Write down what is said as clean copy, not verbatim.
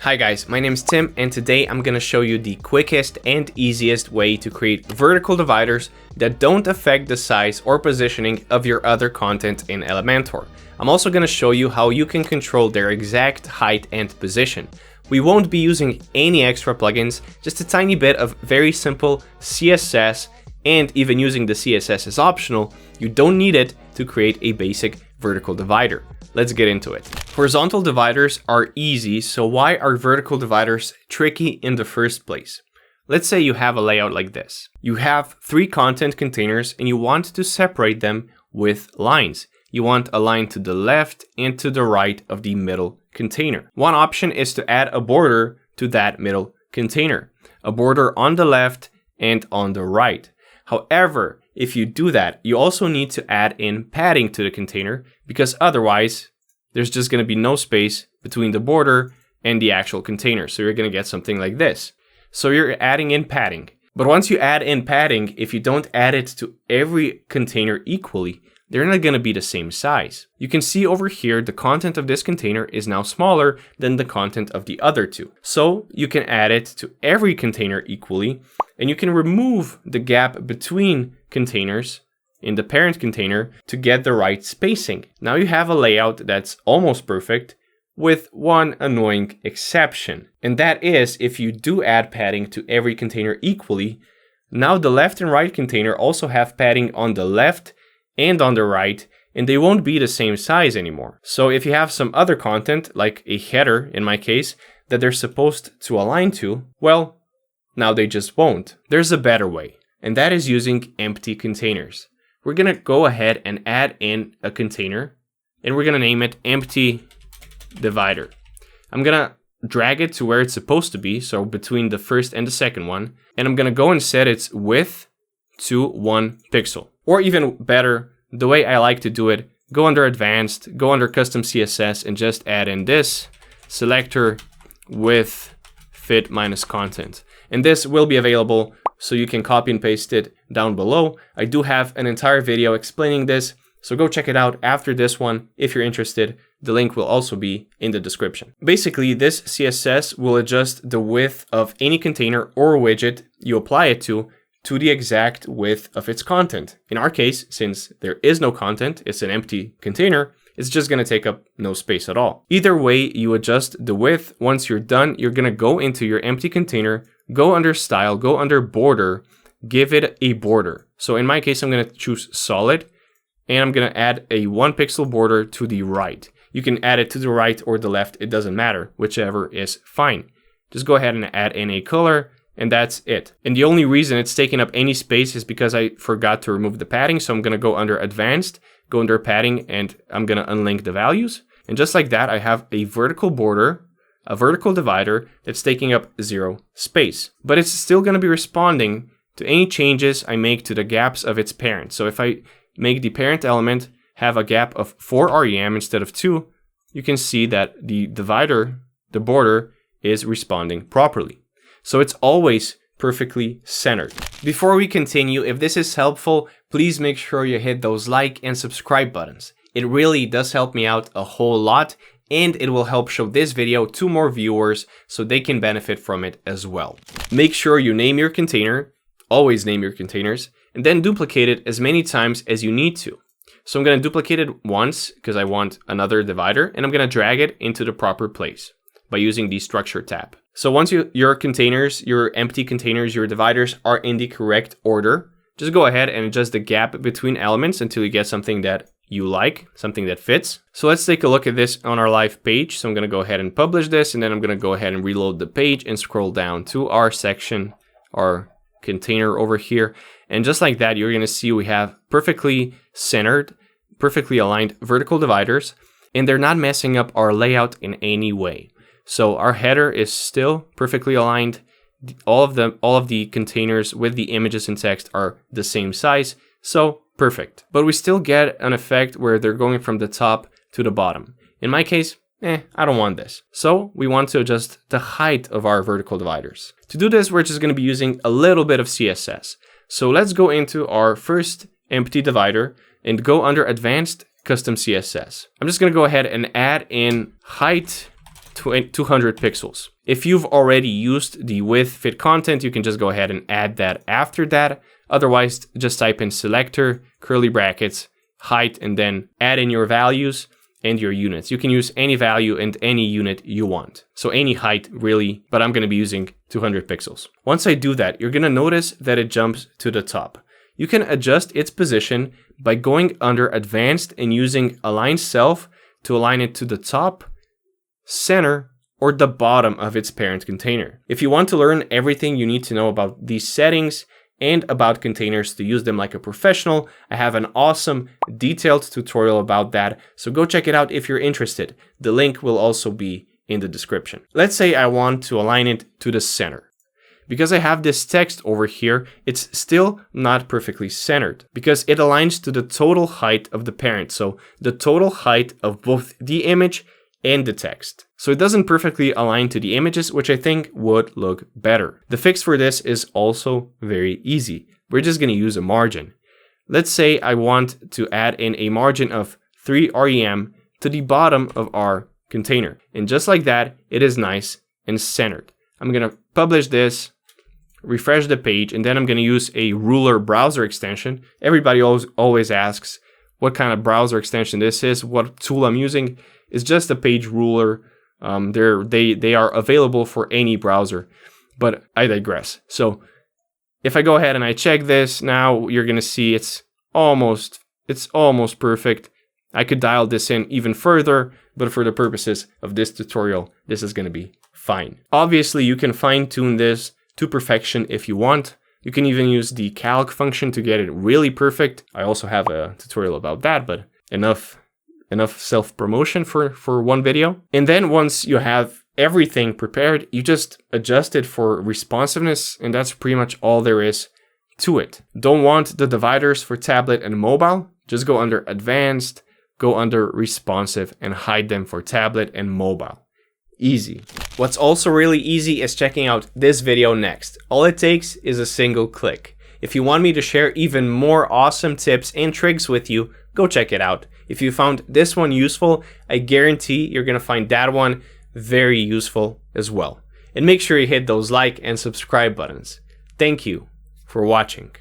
Hi guys, my name is Tim and today I'm going to show you the quickest and easiest way to create vertical dividers that don't affect the size or positioning of your other content in Elementor. I'm also going to show you how you can control their exact height and position. We won't be using any extra plugins, just a tiny bit of very simple CSS, and even using the CSS is optional. You don't need it to create a basic vertical divider. Let's get into it. Horizontal dividers are easy, so why are vertical dividers tricky in the first place? Let's say you have a layout like this. You have 3 content containers and you want to separate them with lines. You want a line to the left and to the right of the middle container. One option is to add a border to that middle container, a border on the left and on the right. However, if you do that, you also need to add in padding to the container, because otherwise there's just going to be no space between the border and the actual container. So you're going to get something like this. So you're adding in padding. But once you add in padding, if you don't add it to every container equally, they're not going to be the same size. You can see over here, the content of this container is now smaller than the content of the other two. So you can add it to every container equally, and you can remove the gap between containers in the parent container to get the right spacing. Now you have a layout that's almost perfect, with one annoying exception. And that is, if you do add padding to every container equally, now the left and right container also have padding on the left and on the right, and they won't be the same size anymore. So if you have some other content, like a header in my case, that they're supposed to align to, well, now they just won't. There's a better way, and that is using empty containers. We're gonna go ahead and add in a container, and we're gonna name it empty divider. I'm gonna drag it to where it's supposed to be, so between the first and the second one, and I'm gonna go and set its width to 1 pixel. Or even better, the way I like to do it, go under advanced, go under custom CSS, and just add in this selector width fit minus content. And this will be available, so you can copy and paste it down below. I do have an entire video explaining this, so go check it out after this one if you're interested. The link will also be in the description. Basically, this CSS will adjust the width of any container or widget you apply it to the exact width of its content. In our case, since there is no content, it's an empty container, it's just going to take up no space at all. Either way you adjust the width, once you're done, you're going to go into your empty container, go under style, go under border, give it a border. So in my case, I'm going to choose solid, and I'm going to add a 1 pixel border to the right. You can add it to the right or the left, it doesn't matter, whichever is fine. Just go ahead and add in a color, and that's it. And the only reason it's taking up any space is because I forgot to remove the padding. So I'm going to go under advanced, go under padding, and I'm going to unlink the values. And just like that, I have a vertical border, a vertical divider that's taking up 0 space. But it's still going to be responding to any changes I make to the gaps of its parent. So if I make the parent element have a gap of 4 rem instead of 2, you can see that the divider, the border, is responding properly. So it's always perfectly centered. Before we continue, if this is helpful, please make sure you hit those like and subscribe buttons. It really does help me out a whole lot, and it will help show this video to more viewers so they can benefit from it as well. Make sure you name your container, always name your containers, and then duplicate it as many times as you need to. So I'm going to duplicate it once because I want another divider, and I'm going to drag it into the proper place by using the structure tab. So once your containers, your empty containers, your dividers are in the correct order, just go ahead and adjust the gap between elements until you get something that you like, something that fits. So let's take a look at this on our live page. So I'm going to go ahead and publish this, and then I'm going to go ahead and reload the page and scroll down to our section, our container over here. And just like that, you're going to see we have perfectly centered, perfectly aligned vertical dividers, and they're not messing up our layout in any way. So our header is still perfectly aligned. All of the containers with the images and text are the same size. So perfect. But we still get an effect where they're going from the top to the bottom. In my case, I don't want this. So we want to adjust the height of our vertical dividers. To do this, we're just going to be using a little bit of CSS. So let's go into our first empty divider and go under advanced custom CSS. I'm just going to go ahead and add in height 200 pixels. If you've already used the with fit content, you can just go ahead and add that after that. Otherwise, just type in selector, curly brackets, height, and then add in your values and your units. You can use any value and any unit you want. So any height really, but I'm going to be using 200 pixels. Once I do that, you're going to notice that it jumps to the top. You can adjust its position by going under advanced and using align self to align it to the top, center, or the bottom of its parent container. If you want to learn everything you need to know about these settings and about containers to use them like a professional, I have an awesome detailed tutorial about that, so go check it out if you're interested. The link will also be in the description. Let's say I want to align it to the center. Because I have this text over here, it's still not perfectly centered because it aligns to the total height of the parent, so the total height of both the image and the text. So it doesn't perfectly align to the images, which I think would look better. The fix for this is also very easy. We're just going to use a margin. Let's say I want to add in a margin of 3 rem to the bottom of our container. And just like that, it is nice and centered. I'm going to publish this, refresh the page, and then I'm going to use a ruler browser extension. Everybody always asks what kind of browser extension this is, what tool I'm using. It's just a page ruler. They are available for any browser, but I digress. So if I go ahead and I check this, now you're going to see it's almost perfect. I could dial this in even further, but for the purposes of this tutorial, this is going to be fine. Obviously, you can fine tune this to perfection if you want. You can even use the calc function to get it really perfect. I also have a tutorial about that, but enough self-promotion for one video. And then once you have everything prepared, you just adjust it for responsiveness, and that's pretty much all there is to it. Don't want the dividers for tablet and mobile? Just go under advanced, go under responsive, and hide them for tablet and mobile. Easy. What's also really easy is checking out this video next. All it takes is a single click. If you want me to share even more awesome tips and tricks with you, go check it out. If you found this one useful, I guarantee you're going to find that one very useful as well. And make sure you hit those like and subscribe buttons. Thank you for watching.